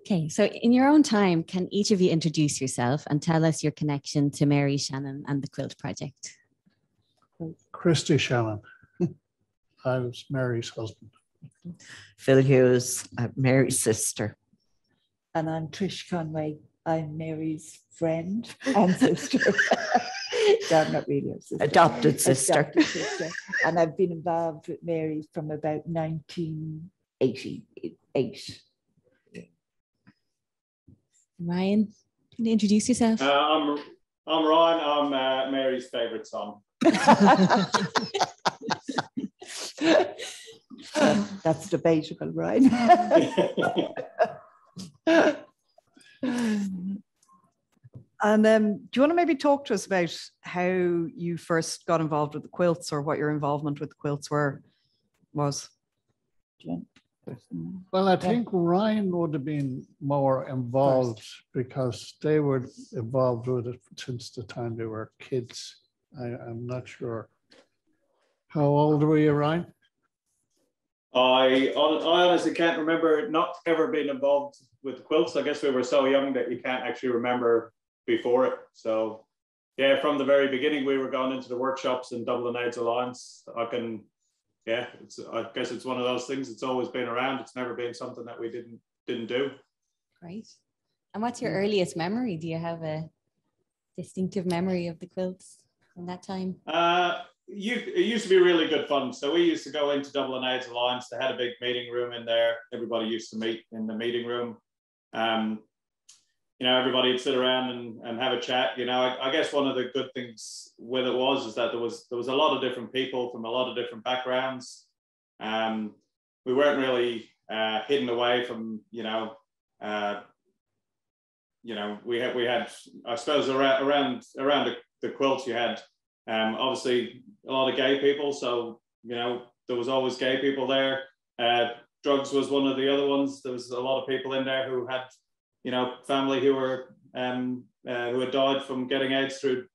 Okay, so in your own time, can each of you introduce yourself and tell us your connection to Mary Shannon and the Quilt Project? Christy Shannon. I was Mary's husband. Phil Hughes, Mary's sister. And I'm Trish Conway. I'm Mary's friend and sister. No, I'm not really a sister. Adopted sister. Adopted sister. And I've been involved with Mary from about 1988. Ryan, can you introduce yourself? I'm Ryan. I'm Mary's favourite son. That's debatable, right? And do you want to maybe talk to us about how you first got involved with the quilts, or what your involvement with the quilts was? Well, I think Ryan would have been more involved because they were involved with it since the time they were kids. I'm not sure. How old were you, Ryan? I honestly can't remember not ever being involved with the quilts. I guess we were so young that you can't actually remember before it. So yeah, from the very beginning, we were going into the workshops in Dublin AIDS Alliance. I guess it's one of those things. It's always been around. It's never been something that we didn't do. Great. And what's your earliest memory? Do you have a distinctive memory of the quilts from that time? It used to be really good fun. So we used to go into Dublin AIDS Alliance. They had a big meeting room in there. Everybody used to meet in the meeting room. Everybody would sit around and have a chat. I guess one of the good things with it is that there was a lot of different people from a lot of different backgrounds. We weren't really hidden away from, we had, I suppose around the quilts you had, obviously a lot of gay people. So, there was always gay people there. Drugs was one of the other ones. There was a lot of people in there who had, family who were who had died from getting AIDS through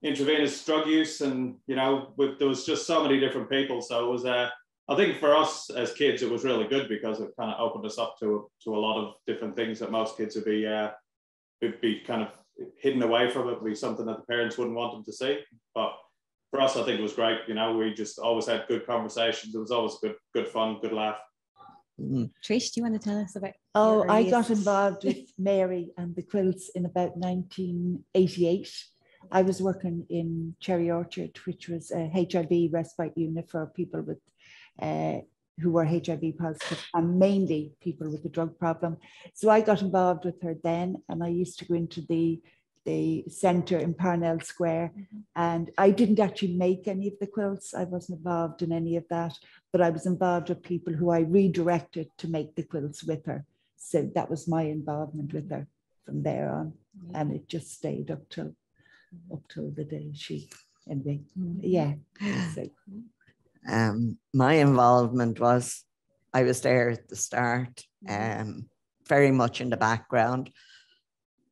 intravenous drug use, and there was just so many different people. So it was I think for us as kids, it was really good because it kind of opened us up to a lot of different things that most kids would be kind of hidden away from. It would be something that the parents wouldn't want them to see. But for us, I think it was great. We just always had good conversations. It was always good fun, good laugh. Trish, do you want to tell us about? I got involved with Mary and the quilts in about 1988. I was working in Cherry Orchard, which was a HIV respite unit for people with who were HIV positive, and mainly people with a drug problem. So I got involved with her then, and I used to go into the centre in Parnell Square, and I didn't actually make any of the quilts. I wasn't involved in any of that, but I was involved with people who I redirected to make the quilts with her. So that was my involvement with her from there on, and it just stayed up till the day she anyway. Yeah. So. My involvement was, I was there at the start, very much in the background.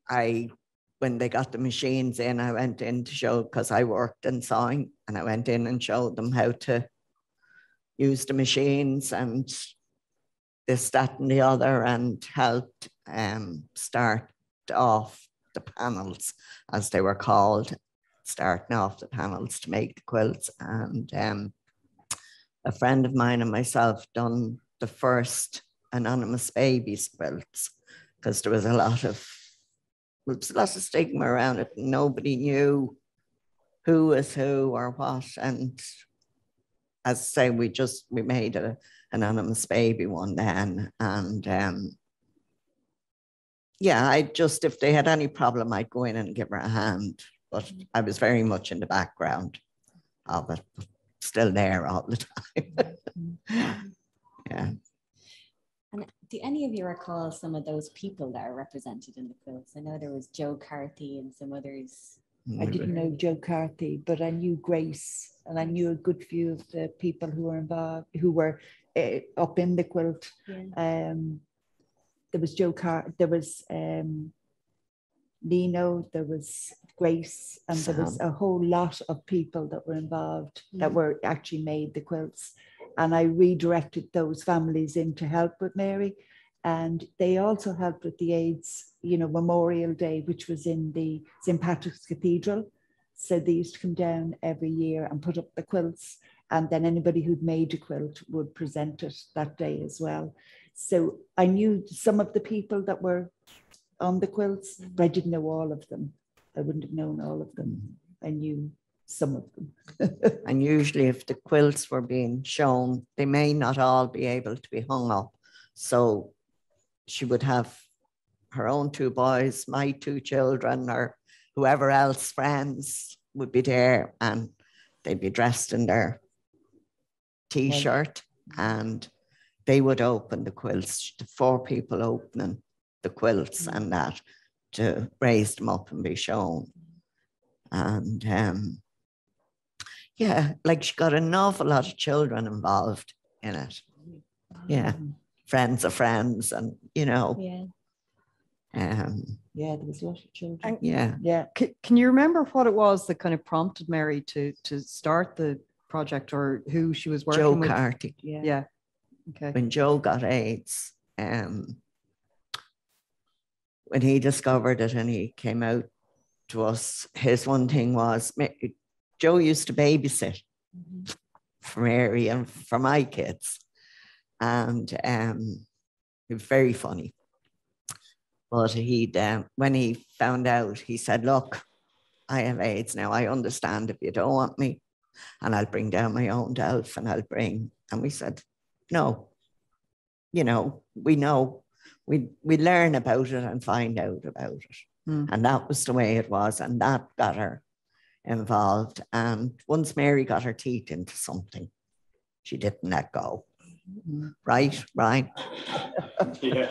When they got the machines in, I went in to show, because I worked in sewing, and I went in and showed them how to use the machines and this, that, and the other, and helped start off the panels, as they were called, starting off the panels to make the quilts. And a friend of mine and myself done the first anonymous babies quilts, because there was a lot of stigma around it. Nobody knew who was who or what. And as I say, we made an anonymous baby one then. And if they had any problem, I'd go in and give her a hand. But I was very much in the background of it, still there all the time. Yeah. And do any of you recall some of those people that are represented in the quilts? I know there was Joe Carthy and some others. I didn't know Joe Carthy, but I knew Grace, and I knew a good few of the people who were involved, who were up in the quilt. Yeah. There was Joe Carthy, there was Lino, there was Grace, and there was a whole lot of people that were involved that were actually made the quilts. And I redirected those families in to help with Mary. And they also helped with the AIDS, Memorial Day, which was in the St. Patrick's Cathedral. So they used to come down every year and put up the quilts. And then anybody who'd made a quilt would present it that day as well. So I knew some of the people that were on the quilts, but I didn't know all of them. I wouldn't have known all of them. I knew some of them. And usually if the quilts were being shown, they may not all be able to be hung up. So she would have her own 2 boys, my 2 children, or whoever else, friends would be there, and they'd be dressed in their T-shirt, and they would open the quilts, the 4 people opening the quilts and that, to raise them up and be shown. And yeah, like she got an awful lot of children involved in it. Yeah, friends of friends, and Yeah. Yeah, there was a lot of children. Yeah. Yeah. Can you remember what it was that kind of prompted Mary to start the project, or who she was working Joe with? Carty. Yeah. Yeah. Okay. When Joe got AIDS, when he discovered it and he came out to us, his one thing was, Joe used to babysit for Mary and for my kids. And he was very funny. But when he found out, he said, look, I have AIDS now. I understand if you don't want me, and I'll bring down my own Delph and I'll bring. And we said, no, we know. We learn about it and find out about it. And that was the way it was. And that got her involved. And once Mary got her teeth into something, she didn't let go. Right? Yeah.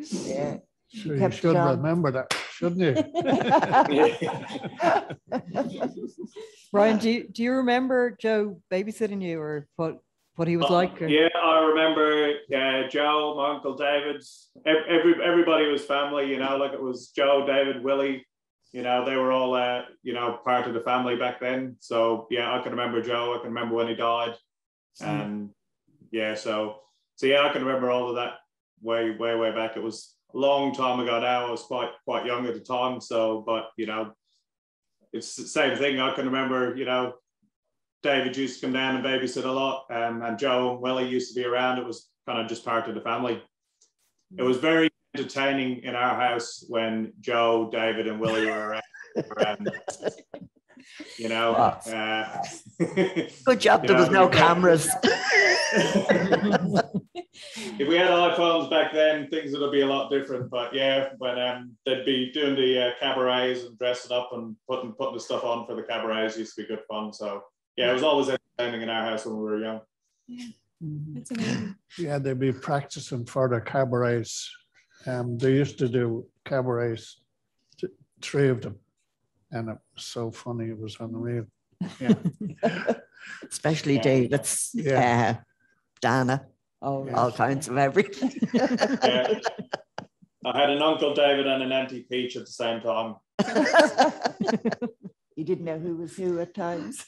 Yeah. Sure, you should remember that, shouldn't you? Brian, do you remember Joe babysitting you, or what he was like? Or? Yeah, I remember Joe, my Uncle David, everybody was family, like it was Joe, David, Willie, they were all, part of the family back then. So yeah, I can remember Joe, I can remember when he died. And yeah, so yeah, I can remember all of that way back. It was a long time ago now. I was quite young at the time. So, but, it's the same thing. I can remember, David used to come down and babysit a lot, and Joe and Willie used to be around. It was kind of just part of the family. It was very entertaining in our house when Joe, David, and Willie were around. Good job, there was no cameras. If we had iPhones back then, things would be a lot different. But yeah, when they'd be doing the cabarets and dressing up and putting the stuff on for the cabarets used to be good fun. So yeah, it was always entertaining in our house when we were young. Yeah, that's amazing. Yeah, they'd be practicing for the cabarets. They used to do cabarets, 3 of them. And it was so funny, it was unreal. Yeah. Especially David's, Dana, all kinds of everything. Yeah. I had an Uncle David and an Auntie Peach at the same time. You didn't know who was who at times.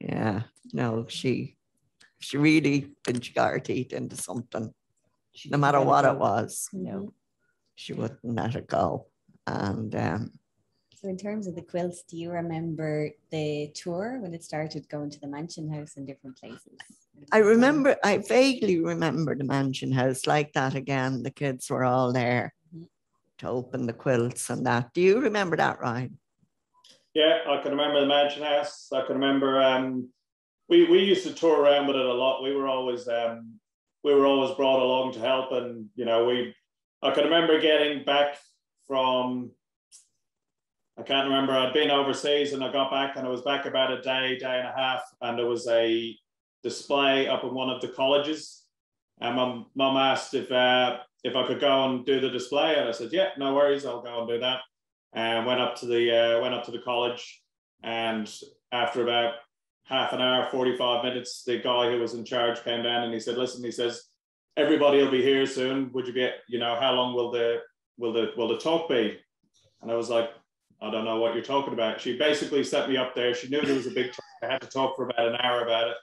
Yeah, no, she really, when she got her teeth into something, no matter what it was, she wouldn't let it go. And so in terms of the quilts, do you remember the tour when it started, going to the mansion house in different places? I vaguely remember the mansion house like that again. The kids were all there to open the quilts and that. Do you remember that, Ryan? Yeah, I can remember the mansion house. I can remember we used to tour around with it a lot. We were always brought along to help, and I can remember getting back from, I can't remember, I'd been overseas and I got back and I was back about a day and a half, and there was a display up in one of the colleges, and my mum asked if I could go and do the display, and I said, yeah, no worries, I'll go and do that. And went up to the college, and after about half an hour, 45 minutes, the guy who was in charge came down and he said, listen, he says, everybody will be here soon. Would you be, how long will the talk be? And I was like, I don't know what you're talking about. She basically set me up there. She knew there was a big talk. I had to talk for about an hour about it.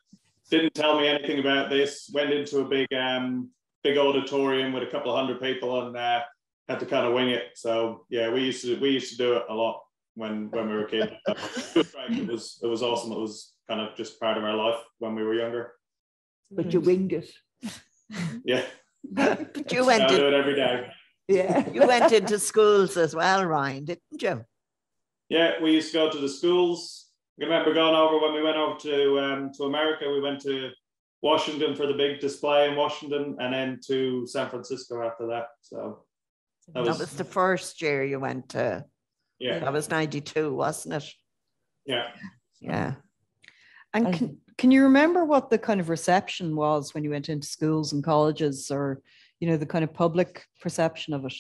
Didn't tell me anything about this. Went into a big auditorium with a couple of hundred people and had to kind of wing it. So yeah, we used to do it a lot when we were kids. It was awesome. It was kind of just part of our life when we were younger. But you winged it. Yeah. But you went I do it every day. Yeah. You went into schools as well, Ryan, didn't you? Yeah, we used to go to the schools. I remember going over when we went over to America. We went to Washington for the big display in Washington, and then to San Francisco after that. So that was the first year you went to. Yeah, that was 92, wasn't it? Yeah. Yeah. And can you remember what the kind of reception was when you went into schools and colleges, or, you know, the kind of public perception of it?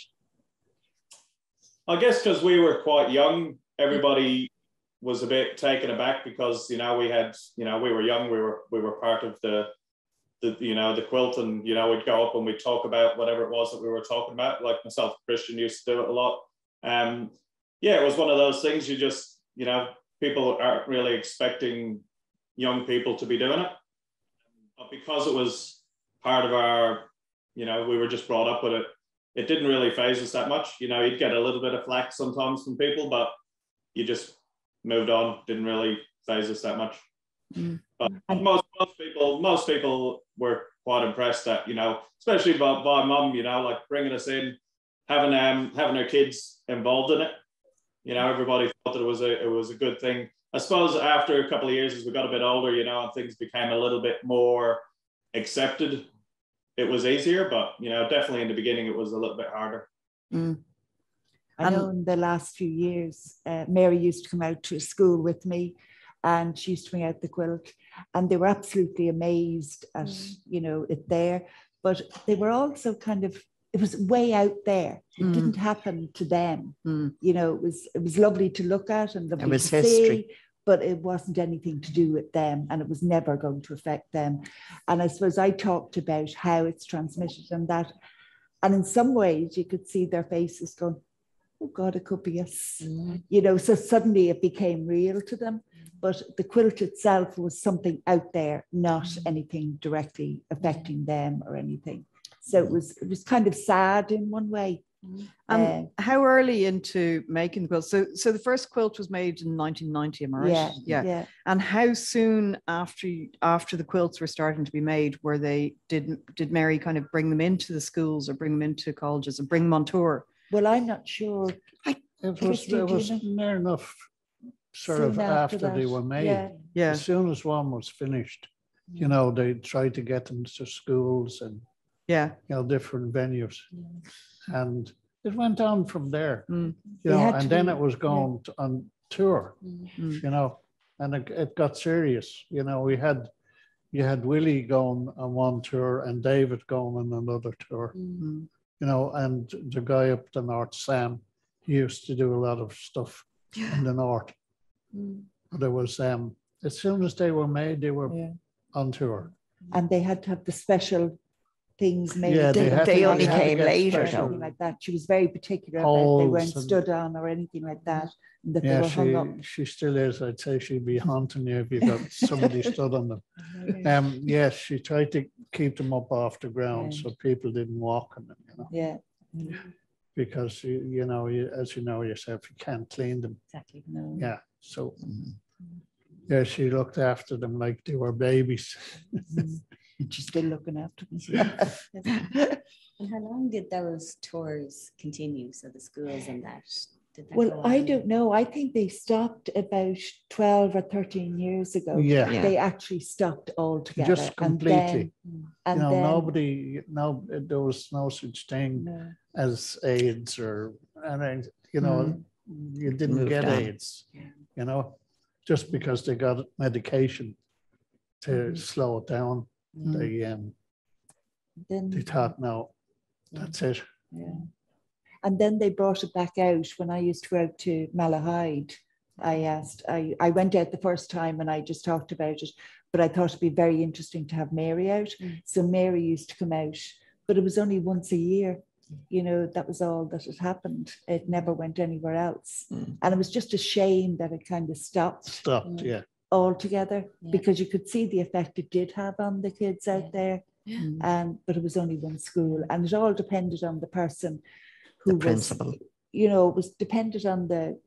I guess because we were quite young, everybody was a bit taken aback because, you know, we were young, we were part of the quilt, and, you know, we'd go up and we'd talk about whatever it was that we were talking about. Like myself, Christian used to do it a lot. Yeah, it was one of those things you just, you know, people aren't really expecting young people to be doing it. But because it was part of our, you know, we were just brought up with it, it didn't really faze us that much. You know, you'd get a little bit of flack sometimes from people, but you just moved on. Didn't really faze us that much. Mm. But most people were quite impressed that, you know, especially by mum, you know, like bringing us in, having her kids involved in it. You know, everybody thought that it was a good thing. I suppose after a couple of years, as we got a bit older, you know, and things became a little bit more accepted, it was easier. But, you know, definitely in the beginning, it was a little bit harder. Mm. I know in the last few years, Mary used to come out to school with me, and she used to bring out the quilt, and they were absolutely amazed at, you know, it there. But they were also kind of, it was way out there. It didn't happen to them. You know, it was lovely to look at and lovely to see, but it wasn't anything to do with them, and it was never going to affect them. And I suppose I talked about how it's transmitted and that, and in some ways you could see their faces going, oh God, it could be us. You know, so suddenly it became real to them. But the quilt itself was something out there, not anything directly affecting them or anything. So it was kind of sad in one way. How early into making the quilt? So the first quilt was made in 1990, am I right? Yeah. And how soon after the quilts were starting to be made were they? Did Mary kind of bring them into the schools or bring them into colleges and bring them on tour? Well, I'm not sure. It was near enough sort of after they were made. Yeah. As soon as one was finished, you know, they tried to get them to schools and you know, different venues. And it went on from there. You know, and then it was going on tour, you know, and it got serious. You know, you had Willie going on one tour and David going on another tour. You know, and the guy up the north, Sam, he used to do a lot of stuff in the north. There was as soon as they were made, they were on tour. And they had to have the special things made. Yeah, they only came later. Something like that. She was very particular about they weren't stood on or anything like that. And that they were hung up. She still is. I'd say she'd be haunting you if you got somebody stood on them. Yes, she tried to keep them up off the ground so people didn't walk on them, you know. Yeah. Because, you know, as you know yourself, you can't clean them. Exactly. No. Yeah. So, yeah, she looked after them like they were babies. And she's still looking after them. And how long did those tours continue? So the schools and that? Well, I don't know. I think they stopped about 12 or 13 years ago. Yeah. They actually stopped altogether. Just completely. And you know, then, there was no such thing as AIDS or anything, you know, you didn't get AIDS, you know, just because they got medication to slow it down. They thought, no, that's it. Yeah. And then they brought it back out when I used to go out to Malahide. I went out the first time and I just talked about it, but I thought it'd be very interesting to have Mary out. So Mary used to come out, but it was only once a year. You know, that was all that had happened. It never went anywhere else. And it was just a shame that it kind of stopped. Yeah. Altogether, because you could see the effect it did have on the kids out there. But it was only one school, and it all depended on the person who the was, principal. you know, it was dependent on the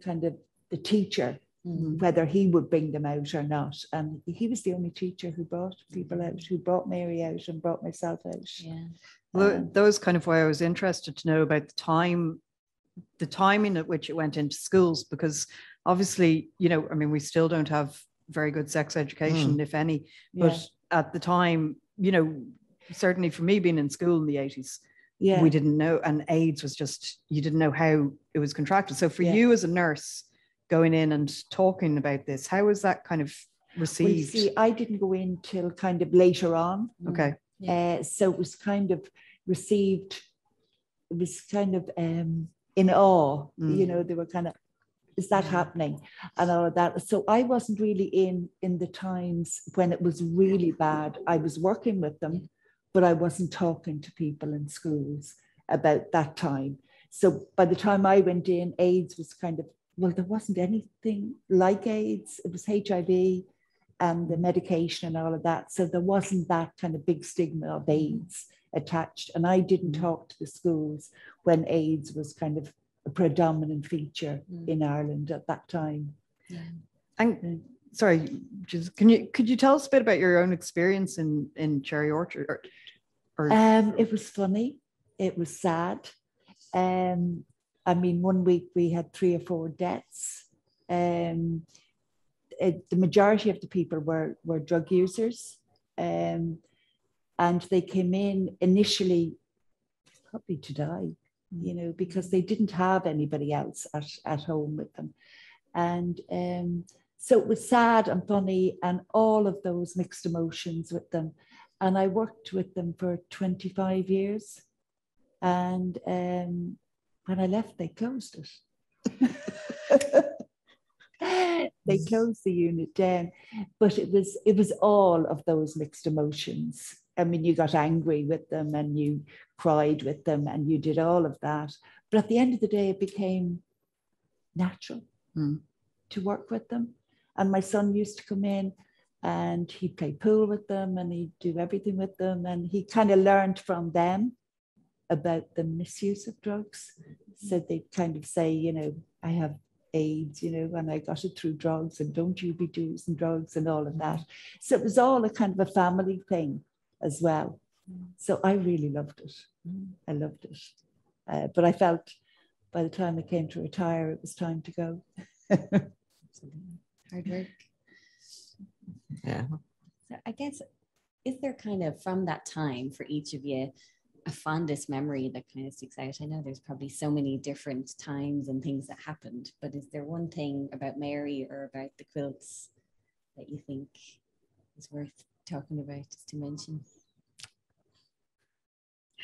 kind of the teacher, whether he would bring them out or not. And he was the only teacher who brought people out, who brought Mary out and brought myself out. Well, that was kind of why I was interested to know about the timing at which it went into schools, because obviously, you know, I mean, we still don't have very good sex education, if any, but at the time, you know, certainly for me being in school in the 80s, we didn't know, and AIDS was just, you didn't know how it was contracted. So for you as a nurse going in and talking about this, how was that kind of received? Well, see, I didn't go in till kind of later on. Okay. So it was kind of received, it was kind of in awe, you know, they were kind of, is that happening? And all of that. So I wasn't really in the times when it was really bad. I was working with them, but I wasn't talking to people in schools about that time. So by the time I went in, AIDS was kind of, well, there wasn't anything like AIDS. It was HIV and the medication and all of that. So there wasn't that kind of big stigma of AIDS attached. And I didn't talk to the schools when AIDS was kind of a predominant feature in Ireland at that time. And sorry, could you tell us a bit about your own experience in Cherry Orchard? It was funny. It was sad. I mean, one week we had 3 or 4 deaths. The majority of the people were drug users, and they came in initially probably to die, you know, because they didn't have anybody else at home with them. And so it was sad and funny and all of those mixed emotions with them. And I worked with them for 25 years. And when I left, they closed it. They closed the unit down. But it was all of those mixed emotions. I mean, you got angry with them and you cried with them and you did all of that. But at the end of the day, it became natural to work with them. And my son used to come in and he'd play pool with them and he'd do everything with them. And he kind of learned from them about the misuse of drugs. So they'd kind of say, you know, I have AIDS, you know, and I got it through drugs, and don't you be using drugs and all of that. So it was all a kind of a family thing as well. So I really loved it. I loved it. But I felt by the time I came to retire, it was time to go. Hard work. Yeah. So I guess, is there kind of from that time for each of you a fondest memory that kind of sticks out? I know there's probably so many different times and things that happened, but is there one thing about Mary or about the quilts that you think is worth talking about, just to mention?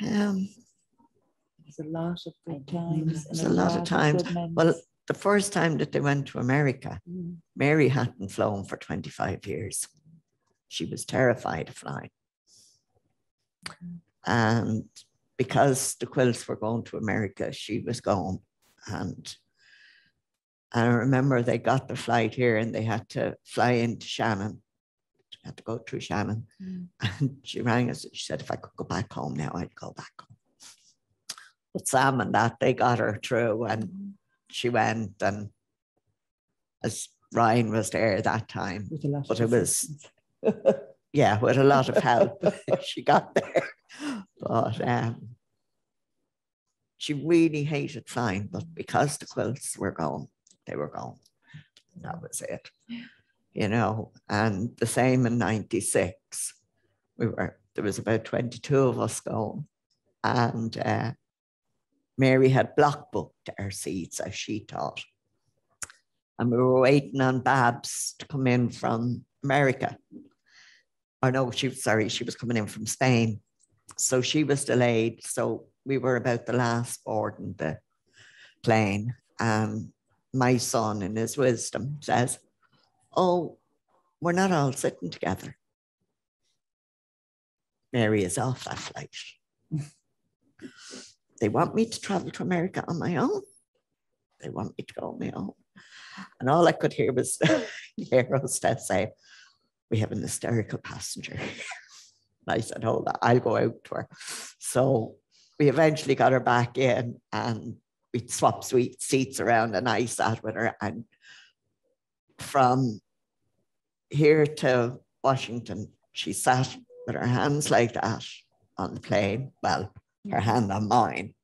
There's a lot of good times. There's a lot of times. Well, the first time that they went to America, Mary hadn't flown for 25 years. She was terrified of flying. And because the quilts were going to America, she was going. And I remember they got the flight here and they had to fly into Shannon. They had to go through Shannon. And she rang us and she said, if I could go back home now, I'd go back home. But Sam and that, they got her through and she went. And as Ryan was there that time, but it was, yeah, with a lot of help, she got there. But she really hated flying, but because the quilts were gone, they were gone. That was it, you know. And the same in 96. There was about 22 of us going, and Mary had block booked our seats, as she thought. And we were waiting on Babs to come in from America. Or no, she was coming in from Spain. So she was delayed. So we were about the last boarding the plane. And my son, in his wisdom, says, oh, we're not all sitting together. Mary is off that flight. They want me to travel to America on my own. They want me to go on my own. And all I could hear was the air hostess say, we have an hysterical passenger. And I said, hold on, I'll go out to her. So we eventually got her back in and we swapped seats around and I sat with her. And from here to Washington, she sat with her hands like that on the plane. Well, her hand on mine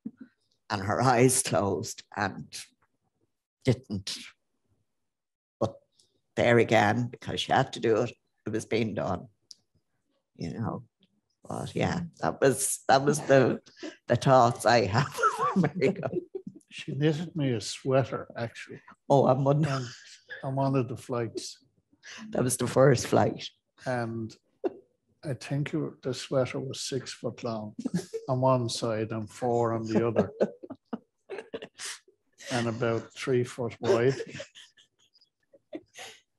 and her eyes closed and didn't. But there again, because she had to do it, it was being done, you know. But yeah, that was the thoughts I have of America. She knitted me a sweater, actually. Oh, I'm on one of the flights. That was the first flight. And I think the sweater was 6 foot long on one side and 4 on the other. And about 3 foot wide.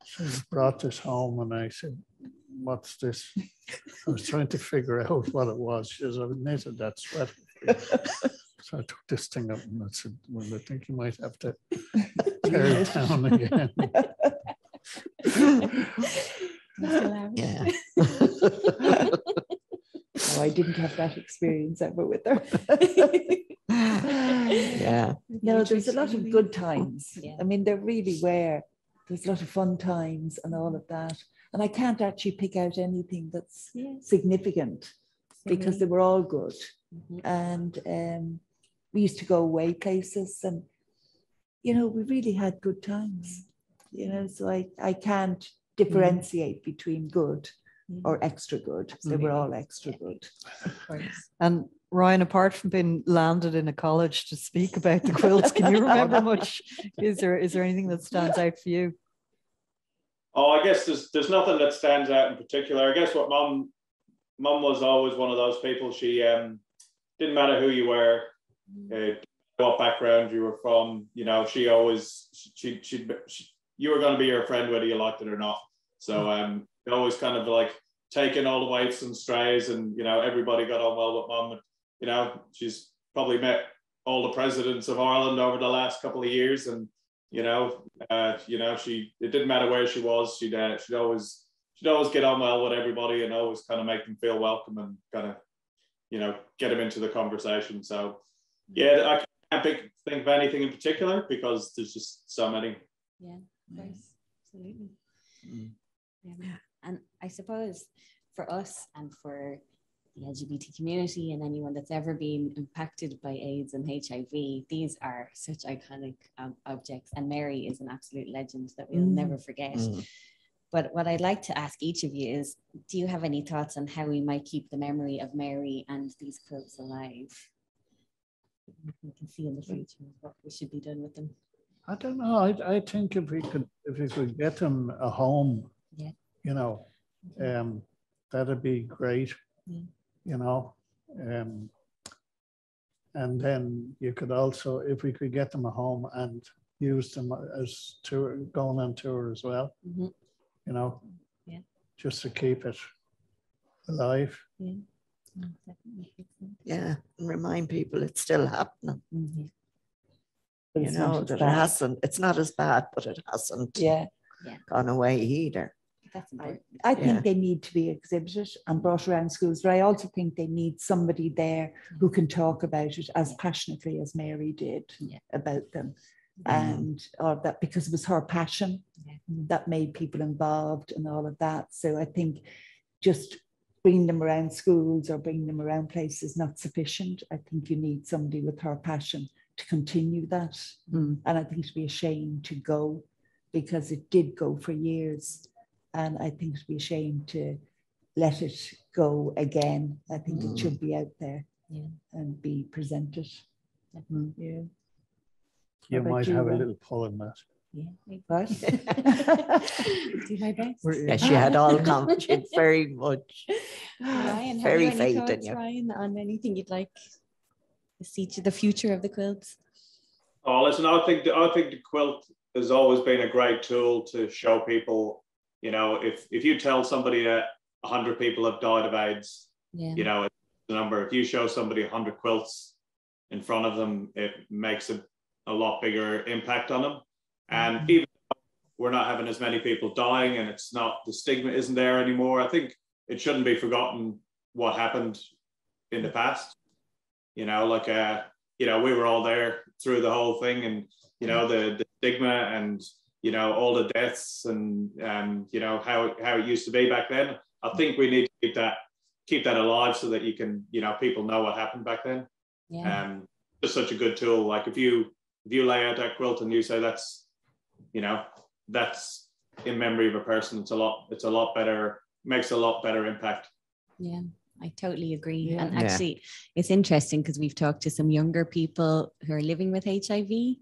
She brought this home and I said, what's this? I was trying to figure out what it was. She says, I've knitted that sweater. So I took this thing up and I said, well, I think you might have to tear it down again. Yeah. No, I didn't have that experience ever with her. Yeah. No, there's a lot of good times. Yeah. I mean, there really were. There's a lot of fun times and all of that. And I can't actually pick out anything that's significant because they were all good. And we used to go away places and, you know, we really had good times, you know, so I can't differentiate between good or extra good. They were all extra good. And Ryan, apart from being landed in a college to speak about the quilts, can you remember much? Is there anything that stands out for you? Oh, I guess there's nothing that stands out in particular. I guess what mum was always one of those people. She didn't matter who you were, what background you were from. You know, she always you were going to be her friend whether you liked it or not. So always kind of like taking all the waifs and strays, and you know everybody got on well with mum. You know, she's probably met all the presidents of Ireland over the last couple of years, and it didn't matter where she was. She'd always get on well with everybody and always kind of make them feel welcome and kind of, you know, get them into the conversation. So yeah, I can't think of anything in particular because there's just so many. Yeah, of course, absolutely. And I suppose for us and for the LGBT community and anyone that's ever been impacted by AIDS and HIV, these are such iconic objects. And Mary is an absolute legend that we'll never forget. But what I'd like to ask each of you is, do you have any thoughts on how we might keep the memory of Mary and these quilts alive? We can see in the future what we should be done with them. I don't know. I think if we could get them a home, you know, that'd be great. You know, and then you could also, if we could get them a home and use them as going on tour as well, you know, just to keep it alive. Yeah, and remind people it's still happening. You know, that it's not as bad, but it hasn't gone away either. That's important. I think they need to be exhibited and brought around schools, but I also think they need somebody there who can talk about it as passionately as Mary did about them. And that because it was her passion that made people involved and all of that. So I think just bringing them around schools or bringing them around places is not sufficient. I think you need somebody with her passion to continue that. And I think it'd be a shame to go because it did go for years. And I think it'd be a shame to let it go again. I think it should be out there and be presented. You might have a little pull in that. Right? Do my best. Yeah, she had all confidence, very much. Ryan, very have you any faith in thoughts, you. Ryan, on anything you'd like to see to the future of the quilts? Oh, listen, I think the quilt has always been a great tool to show people. You know, if you tell somebody that 100 people have died of AIDS, you know, the number. If you show somebody 100 quilts in front of them, it makes a lot bigger impact on them. And even though we're not having as many people dying, and it's not, the stigma isn't there anymore, I think it shouldn't be forgotten what happened in the past. You know, like, you know, we were all there through the whole thing, and, you know, the stigma and, you know, all the deaths and, you know, how it used to be back then. I think we need to keep that alive so that you can, you know, people know what happened back then. Yeah. Just such a good tool. Like if you lay out that quilt and you say that's, you know, that's in memory of a person, it's a lot better, makes a lot better impact. Yeah, I totally agree. Yeah. And actually, it's interesting because we've talked to some younger people who are living with HIV,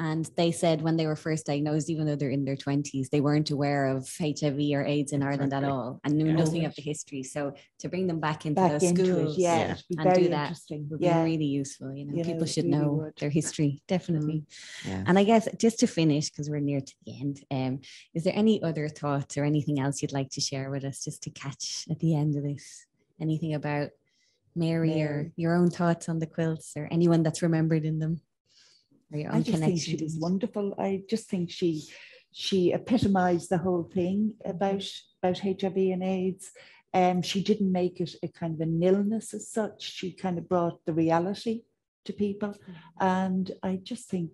and they said when they were first diagnosed, even though they're in their 20s, they weren't aware of HIV or AIDS in Ireland at all, and knew nothing of the history. So to bring them back into those schools, and do that would be really useful. You know, people should really know their history, definitely. Yeah. And I guess just to finish, because we're near to the end, is there any other thoughts or anything else you'd like to share with us, just to catch at the end of this? Anything about Mary or your own thoughts on the quilts, or anyone that's remembered in them? I just think she was wonderful. I just think she epitomized the whole thing about HIV and AIDS. She didn't make it a kind of an illness as such. She kind of brought the reality to people. And I just think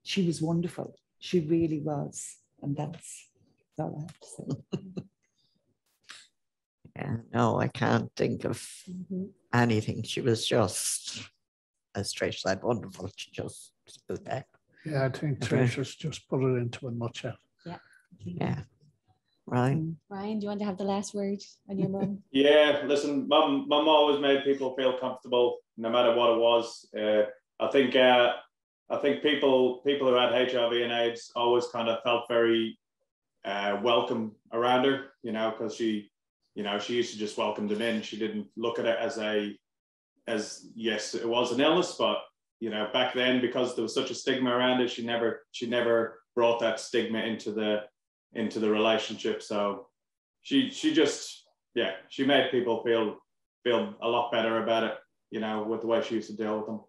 she was wonderful. She really was. And that's all I have to say. Yeah, no, I can't think of anything. She was just, as Trish said, wonderful. She just stood there. Yeah, I think Trish has just put it into a nutshell. Yeah. Yeah. Right. Ryan, do you want to have the last word on your mum? Yeah, listen, mum always made people feel comfortable, no matter what it was. I think people who had HIV and AIDS always kind of felt very welcome around her, you know, because she used to just welcome them in. She didn't look at it as yes, it was an illness, but, you know, back then, because there was such a stigma around it, she never brought that stigma into the relationship. So she just, yeah, she made people feel a lot better about it, you know, with the way she used to deal with them.